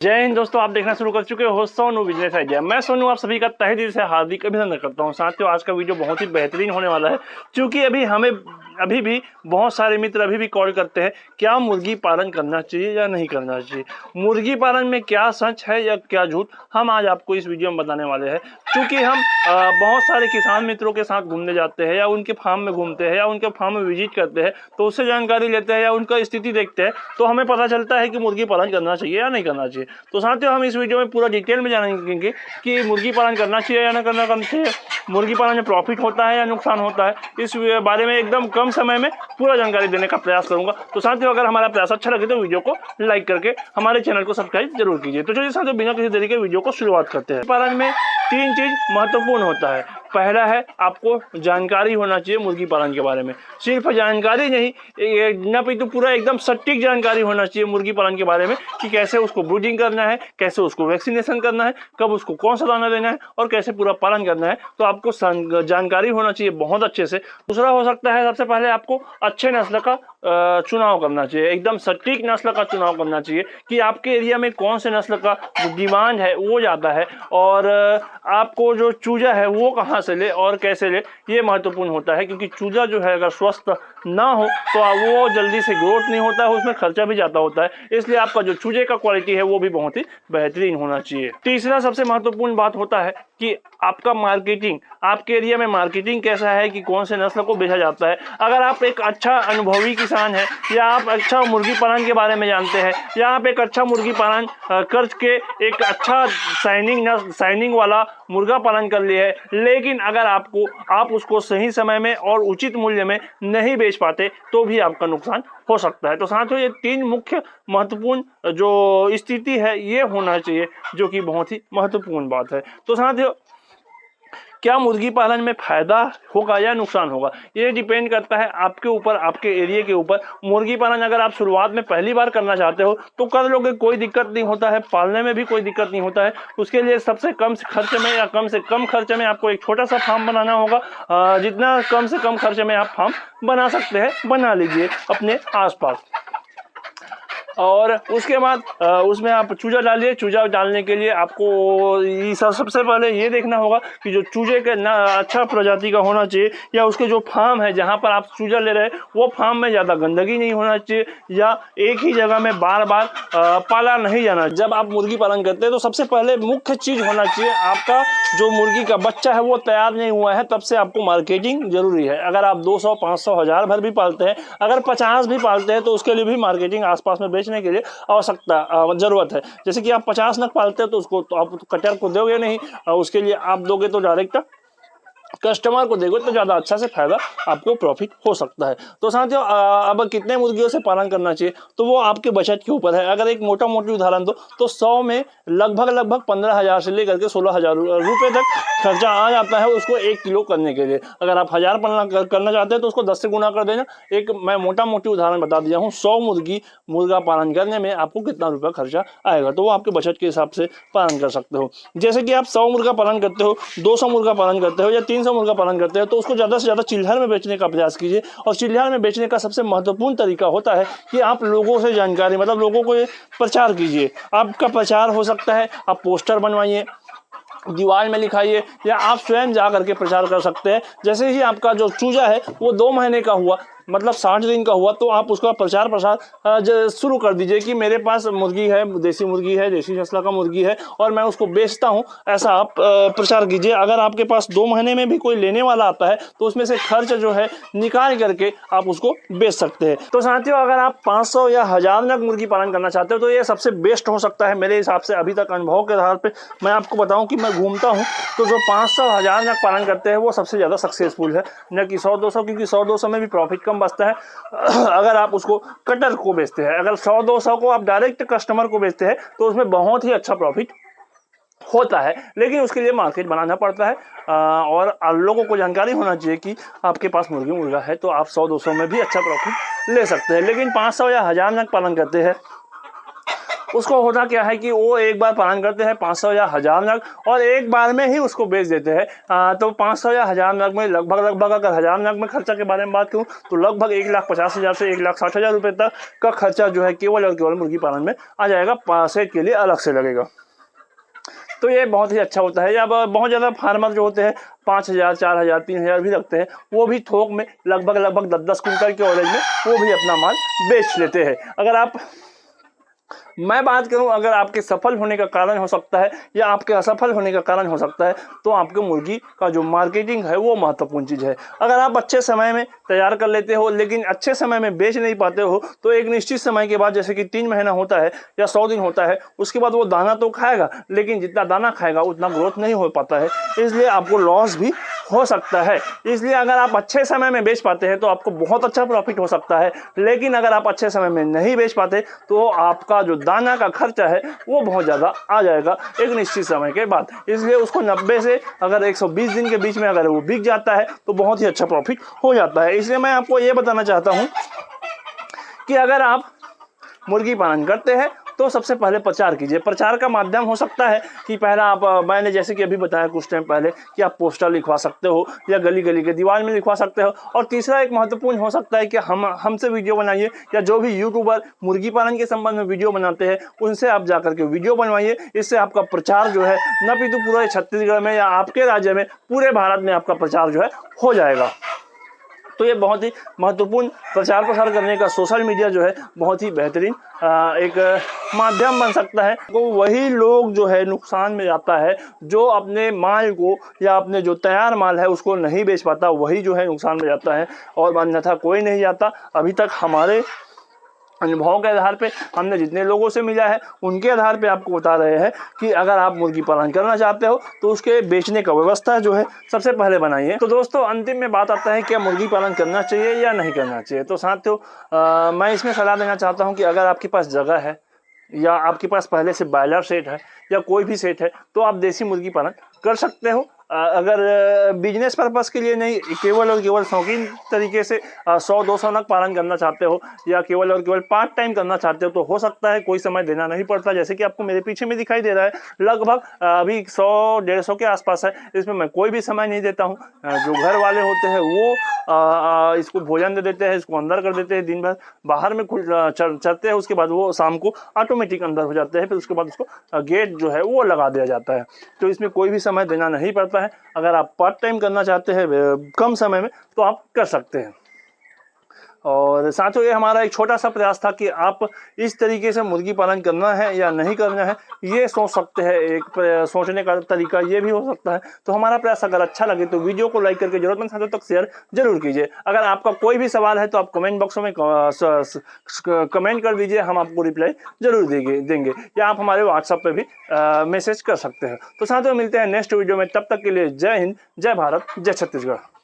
जय हिंद दोस्तों, आप देखना शुरू कर चुके हो सोनू बिजनेस आइडिया। मैं सोनू आप सभी का तहे दिल से हार्दिक अभिनंदन करता हूं। साथियों, आज का वीडियो बहुत ही बेहतरीन होने वाला है, क्योंकि अभी भी बहुत सारे मित्र अभी भी कॉल करते हैं क्या मुर्गी पालन करना चाहिए या नहीं करना चाहिए, मुर्गी पालन में क्या सच है या क्या झूठ, हम आज आपको इस वीडियो में बताने वाले हैं। क्योंकि हम बहुत सारे किसान मित्रों के साथ घूमने जाते हैं या उनके फार्म में घूमते हैं या उनके फार्म में विजिट करते हैं, तो उससे जानकारी लेते हैं या उनका स्थिति देखते हैं, तो हमें पता चलता है कि मुर्गी पालन करना चाहिए या नहीं करना चाहिए। तो साथियों, हम इस वीडियो में पूरा डिटेल में जानेंगे कि मुर्गी पालन करना चाहिए या ना करना चाहिए, मुर्गी पालन में प्रॉफिट होता है या नुकसान होता है, इस बारे में एकदम कम समय में पूरा जानकारी देने का प्रयास करूंगा। तो साथियों, अगर हमारा प्रयास अच्छा लगे तो वीडियो को लाइक करके हमारे चैनल को सब्सक्राइब जरूर कीजिए। तो चलिए साथियों, बिना किसी देरी के वीडियो को शुरुआत करते हैं। पालन में तीन चीज महत्वपूर्ण होता है। पहला है, आपको जानकारी होना चाहिए मुर्गी पालन के बारे में। सिर्फ जानकारी नहीं, न भी तो पूरा एकदम सटीक जानकारी होना चाहिए मुर्गी पालन के बारे में कि कैसे उसको ब्रूडिंग करना है, कैसे उसको वैक्सीनेशन करना है, कब उसको कौन सा दाना देना है और कैसे पूरा पालन करना है। तो आपको जानकारी होना चाहिए बहुत अच्छे से। दूसरा हो सकता है, सबसे पहले आपको अच्छे नस्ल का चुनाव करना चाहिए, एकदम सटीक नस्ल का चुनाव करना चाहिए कि आपके एरिया में कौन से नस्ल का डिमांड है वो ज़्यादा है, और आपको जो चूजा है वो कहाँ से ले और कैसे ले, ये महत्वपूर्ण होता है। क्योंकि चूजा जो है अगर स्वस्थ ना हो तो वो जल्दी से ग्रोथ नहीं होता है, उसमें खर्चा भी ज़्यादा होता है। इसलिए आपका जो चूजे का क्वालिटी है वो भी बहुत ही बेहतरीन होना चाहिए। तीसरा सबसे महत्वपूर्ण बात होता है कि आपका मार्केटिंग, आपके एरिया में मार्केटिंग कैसा है, कि कौन से नस्ल को बेचा जाता है। अगर आप एक अच्छा अनुभवी किसान है, या आप अच्छा मुर्गी पालन के बारे में जानते हैं, या आप एक अच्छा मुर्गी पालन करके एक अच्छा साइनिंग वाला मुर्गा पालन कर लिया है, लेकिन अगर आप उसको सही समय में और उचित मूल्य में नहीं बेच पाते तो भी आपका नुकसान हो सकता है। तो साथियों, ये तीन मुख्य महत्वपूर्ण जो स्थिति है ये होना चाहिए, जो कि बहुत ही महत्वपूर्ण बात है। तो साथियों, क्या मुर्गी पालन में फायदा होगा या नुकसान होगा, ये डिपेंड करता है आपके ऊपर, आपके एरिया के ऊपर। मुर्गी पालन अगर आप शुरुआत में पहली बार करना चाहते हो तो कर लोगे, कोई दिक्कत नहीं होता है, पालने में भी कोई दिक्कत नहीं होता है। उसके लिए सबसे कम खर्च में या कम से कम खर्च में आपको एक छोटा सा फार्म बनाना होगा। जितना कम से कम खर्च में आप फार्म बना सकते हैं बना लीजिए अपने आसपास, और उसके बाद उसमें आप चूजा डालिए। चूजा डालने के लिए आपको सबसे पहले ये देखना होगा कि जो चूजे के ना अच्छा प्रजाति का होना चाहिए, या उसके जो फार्म है जहाँ पर आप चूजा ले रहे हैं वो फार्म में ज़्यादा गंदगी नहीं होना चाहिए, या एक ही जगह में बार बार पाला नहीं जाना। जब आप मुर्गी पालन करते हैं तो सबसे पहले मुख्य चीज़ होना चाहिए, आपका जो मुर्गी का बच्चा है वो तैयार नहीं हुआ है, तब से आपको मार्केटिंग जरूरी है। अगर आप 200, 500, 1000 भर भी पालते हैं, अगर 50 भी पालते हैं तो उसके लिए भी मार्केटिंग आसपास में बेचने के लिए आवश्यकता जरूरत है। जैसे कि आप 50 नग पालते हैं तो उसको तो आप कटर को दोगे नहीं, उसके लिए आप दोगे तो डायरेक्ट कस्टमर को देंगे तो ज़्यादा अच्छा से फायदा आपको प्रॉफिट हो सकता है। तो साथियों, अब कितने मुर्गियों से पालन करना चाहिए तो वो आपके बजट के ऊपर है। अगर एक मोटा मोटी उदाहरण दो तो 100 में लगभग 15,000 से लेकर के 16,000 रुपये तक खर्चा आ जाता है उसको 1 किलो करने के लिए। अगर आप 1000 पालन करना चाहते हैं तो उसको 10 से गुना कर देना। एक मैं मोटा मोटी उदाहरण बता दिया हूँ, 100 मुर्गा पालन करने में आपको कितना रुपया खर्चा आएगा, तो वो आपके बजट के हिसाब से पालन कर सकते हो। जैसे कि आप 100 मुर्गा पालन करते हो, 200 मुर्गा पालन करते हो या 300 मुर्गा पालन करते हैं, तो उसको ज़्यादा से ज़्यादा चिल्हर में बेचने का प्रयास कीजिए। और चिल्हर में बेचने का सबसे महत्वपूर्ण तरीका होता है कि आप लोगों से जानकारी, मतलब लोगों को प्रचार कीजिए। आपका प्रचार हो सकता है, आप पोस्टर बनवाइए, दीवार में लिखाइए, या आप स्वयं जा करके प्रचार कर सकते हैं। जैसे ही आपका जो चूजा है वो 2 महीने का हुआ, मतलब 60 दिन का हुआ, तो आप उसका प्रचार प्रसार शुरू कर दीजिए कि मेरे पास मुर्गी है, देसी नस्ल का मुर्गी है और मैं उसको बेचता हूं, ऐसा आप प्रचार कीजिए। अगर आपके पास 2 महीने में भी कोई लेने वाला आता है तो उसमें से खर्च जो है निकाल करके आप उसको बेच सकते हैं। तो साथियों, अगर आप 500 या 1000 नग मुर्गी पालन करना चाहते हो तो ये सबसे बेस्ट हो सकता है मेरे हिसाब से। अभी तक अनुभव के आधार पर मैं आपको बताऊँ कि मैं घूमता हूँ तो जो 500, 1000 नग पालन करते हैं वो सबसे ज़्यादा सक्सेसफुल है, न कि 100-200, क्योंकि 100-200 में भी प्रॉफिट कम बचता है। अगर आप उसको कटर को बेचते हैं, अगर 100-200 को आप डायरेक्ट कस्टमर को बेचते हैं तो उसमें बहुत ही अच्छा प्रॉफिट होता है, लेकिन उसके लिए मार्केट बनाना पड़ता है। और लोगों को जानकारी होना चाहिए कि आपके पास मुर्गा है तो आप 100-200 में भी अच्छा प्रॉफिट ले सकते हैं। लेकिन 500 या 1000 नग पालन करते हैं उसको होता क्या है कि वो एक बार पालन करते हैं 500 या 1000 नग और एक बार में ही उसको बेच देते हैं। तो 500 या 1000 नग में लगभग अगर 1000 नग में खर्चा के बारे में बात करूँ तो लगभग 1,50,000 से 1,60,000 रुपये तक का खर्चा जो है केवल और केवल मुर्गी पालन में आ जाएगा। सेट के लिए अलग से लगेगा, तो ये बहुत ही अच्छा होता है। या बहुत ज़्यादा फार्मर जो होते हैं 5,000, 4,000, 3,000 भी रखते हैं, वो भी थोक में लगभग 10-10 कुंटल के एवरेज में वो भी अपना माल बेच लेते हैं। अगर मैं बात करूं, अगर आपके सफल होने का कारण हो सकता है या आपके असफल होने का कारण हो सकता है, तो आपके मुर्गी का जो मार्केटिंग है वो महत्वपूर्ण चीज़ है। अगर आप अच्छे समय में तैयार कर लेते हो लेकिन अच्छे समय में बेच नहीं पाते हो, तो एक निश्चित समय के बाद, जैसे कि 3 महीना होता है या 100 दिन होता है, उसके बाद वो दाना तो खाएगा, लेकिन जितना दाना खाएगा उतना ग्रोथ नहीं हो पाता है, इसलिए आपको लॉस भी हो सकता है। इसलिए अगर आप अच्छे समय में बेच पाते हैं तो आपको बहुत अच्छा प्रॉफिट हो सकता है, लेकिन अगर आप अच्छे समय में नहीं बेच पाते तो आपका जो दाना का खर्चा है वो बहुत ज़्यादा आ जाएगा एक निश्चित समय के बाद। इसलिए उसको 90 से अगर 120 दिन के बीच में अगर वो बिक जाता है तो बहुत ही अच्छा प्रॉफिट हो जाता है। इसलिए मैं आपको ये बताना चाहता हूँ कि अगर आप मुर्गी पालन करते हैं तो सबसे पहले प्रचार कीजिए। प्रचार का माध्यम हो सकता है कि पहला मैंने जैसे कि अभी बताया कुछ टाइम पहले कि आप पोस्टर लिखवा सकते हो या गली गली के दीवार में लिखवा सकते हो। और तीसरा एक महत्वपूर्ण हो सकता है कि हमसे वीडियो बनाइए, या जो भी यूट्यूबर मुर्गी पालन के संबंध में वीडियो बनाते हैं उनसे आप जाकर के वीडियो बनवाइए। इससे आपका प्रचार जो है न पितु पूरे छत्तीसगढ़ में या आपके राज्य में, पूरे भारत में आपका प्रचार जो है हो जाएगा। तो ये बहुत ही महत्वपूर्ण प्रचार प्रसार करने का सोशल मीडिया जो है बहुत ही बेहतरीन एक माध्यम बन सकता है। तो वही लोग जो है नुकसान में जाता है जो अपने माल को या अपने जो तैयार माल है उसको नहीं बेच पाता, वही जो है नुकसान में जाता है, और अन्यथा कोई नहीं जाता। अभी तक हमारे अनुभव के आधार पे हमने जितने लोगों से मिला है उनके आधार पे आपको बता रहे हैं कि अगर आप मुर्गी पालन करना चाहते हो तो उसके बेचने का व्यवस्था जो है सबसे पहले बनाइए। तो दोस्तों अंतिम में बात आता है क्या मुर्गी पालन करना चाहिए या नहीं करना चाहिए। तो साथियों मैं इसमें सलाह देना चाहता हूँ कि अगर आपके पास जगह है या आपके पास पहले से बॉयलर सेट है या कोई भी सेट है तो आप देसी मुर्गी पालन कर सकते हो। अगर बिजनेस पर्पस के लिए नहीं, केवल और केवल शौकीन तरीके से 100-200 नग पालन करना चाहते हो या केवल और केवल पार्ट टाइम करना चाहते हो तो हो सकता है कोई समय देना नहीं पड़ता। जैसे कि आपको मेरे पीछे में दिखाई दे रहा है लगभग अभी 100-150 के आसपास है, इसमें मैं कोई भी समय नहीं देता हूँ। जो घर वाले होते हैं वो इसको भोजन दे देते हैं, इसको अंदर कर देते हैं, दिन भर बाहर में चलते हैं, उसके बाद वो शाम को ऑटोमेटिक अंदर हो जाते हैं, फिर उसके बाद उसको गेट जो है वो लगा दिया जाता है। तो इसमें कोई भी समय देना नहीं पड़ता है। अगर आप पार्ट टाइम करना चाहते हैं कम समय में तो आप कर सकते हैं। और साथियों ये हमारा एक छोटा सा प्रयास था कि आप इस तरीके से मुर्गी पालन करना है या नहीं करना है ये सोच सकते हैं। एक सोचने का तरीका ये भी हो सकता है। तो हमारा प्रयास अगर अच्छा लगे तो वीडियो को लाइक करके जरूरतमंद साथियों तक शेयर जरूर कीजिए। अगर आपका कोई भी सवाल है तो आप कमेंट बॉक्स में कमेंट कर दीजिए, हम आपको रिप्लाई जरूर देंगे, या आप हमारे व्हाट्सएप पे भी मैसेज कर सकते हैं। तो साथियों मिलते हैं नेक्स्ट वीडियो में, तब तक के लिए जय हिंद, जय भारत, जय छत्तीसगढ़।